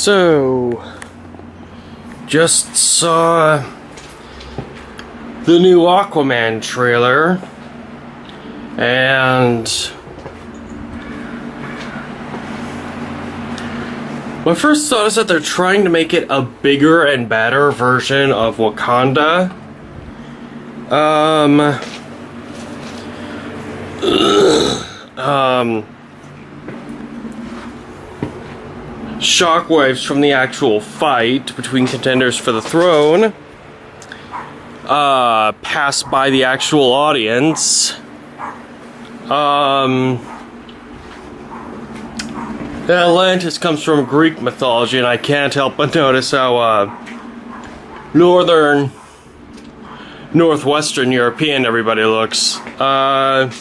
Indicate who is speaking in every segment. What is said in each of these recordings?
Speaker 1: So, just saw the new Aquaman trailer, and my first thought is that they're trying to make it a bigger and better version of Wakanda. Shockwaves from the actual fight between contenders for the throne pass by the actual audience. Atlantis comes from Greek mythology, and I can't help but notice how northwestern European everybody looks. And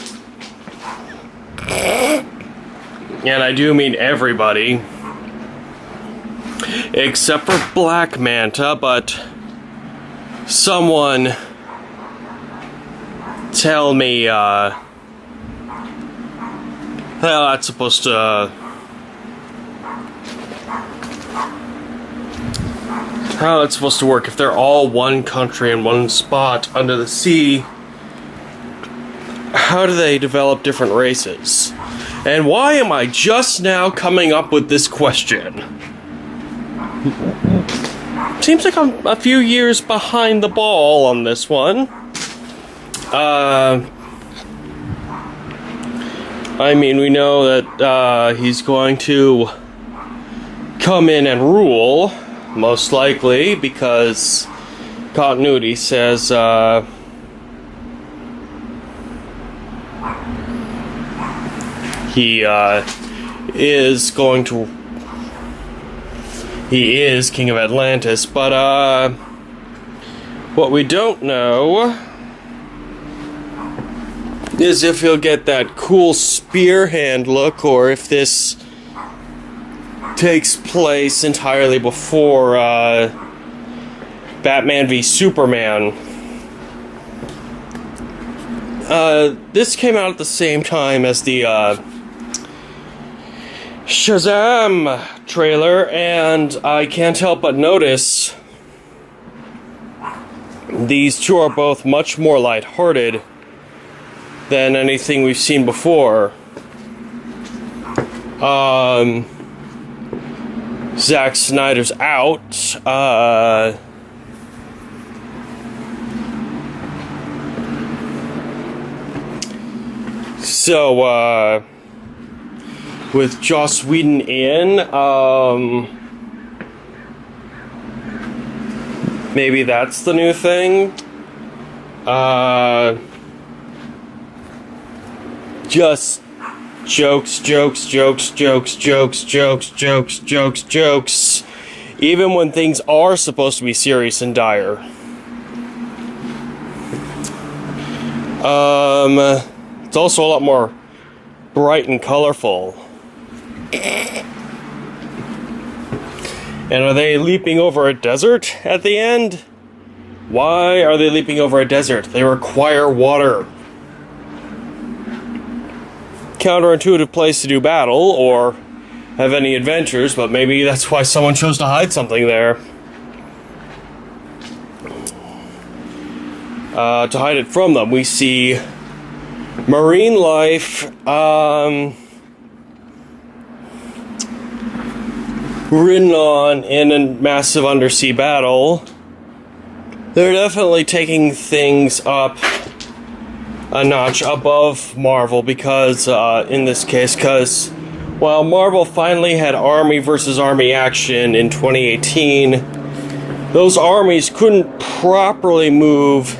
Speaker 1: I do mean everybody, except for Black Manta, but someone tell me how that's supposed to work if they're all one country in one spot under the sea. How do they develop different races? And why am I just now coming up with this question? Seems like I'm a few years behind the ball on this one. I mean, we know that he's going to come in and rule, most likely, because continuity says he is King of Atlantis, but what we don't know is if he'll get that cool spear hand look, or if this takes place entirely before Batman v Superman. This came out at the same time as the Shazam trailer, and I can't help but notice these two are both much more lighthearted than anything we've seen before. Zack Snyder's out. So, with Joss Whedon in, maybe that's the new thing. Just jokes, even when things are supposed to be serious and dire. It's also a lot more bright and colorful. And are they leaping over a desert at the end? Why are they leaping over a desert? They require water. Counterintuitive place to do battle or have any adventures, but maybe that's why someone chose to hide something there. To hide it from them, we see marine life ridden on in a massive undersea battle. They're definitely taking things up a notch above Marvel, because in this case, because while Marvel finally had army versus army action in 2018, those armies couldn't properly move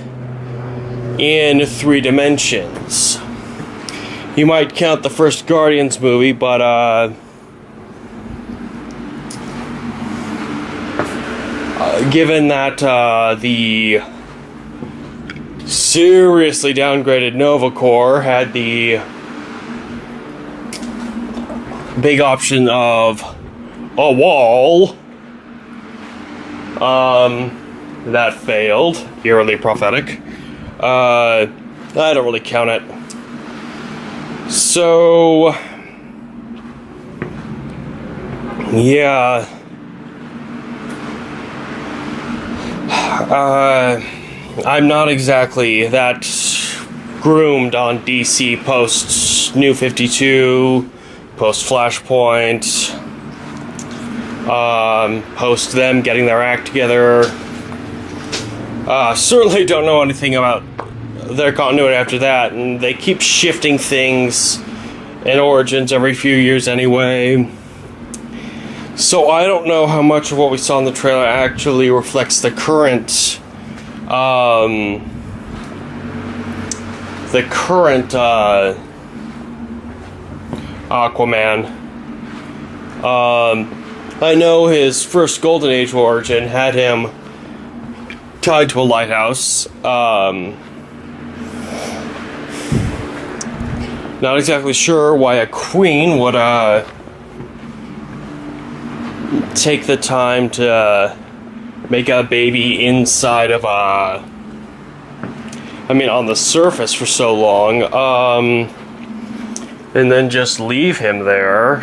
Speaker 1: in 3 dimensions. You might count the first Guardians movie, but given that the seriously downgraded Nova Corps had the big option of a wall, that failed, eerily prophetic. I don't really count it. So, yeah, I'm not exactly that groomed on DC post New 52, post Flashpoint, post them getting their act together. Certainly don't know anything about their continuity after that, and they keep shifting things in Origins every few years anyway. So I don't know how much of what we saw in the trailer actually reflects the current Aquaman. I know his first Golden Age origin had him tied to a lighthouse. Not exactly sure why a queen would take the time to make a baby inside of on the surface for so long, and then just leave him there.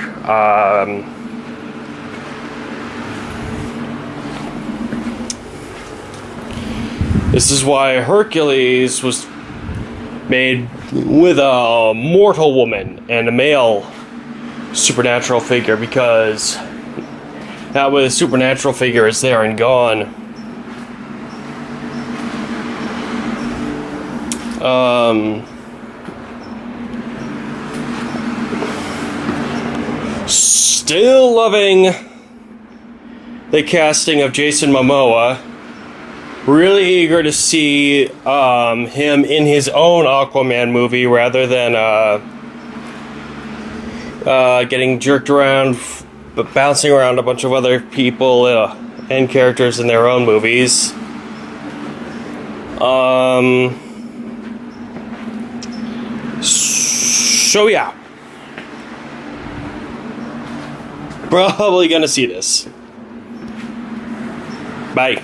Speaker 1: This is why Hercules was made with a mortal woman and a male supernatural figure, because that way the supernatural figure is there and gone. Still loving the casting of Jason Momoa. Really eager to see him in his own Aquaman movie rather than getting jerked around, bouncing around a bunch of other people and characters in their own movies. So yeah, probably gonna see this. Bye.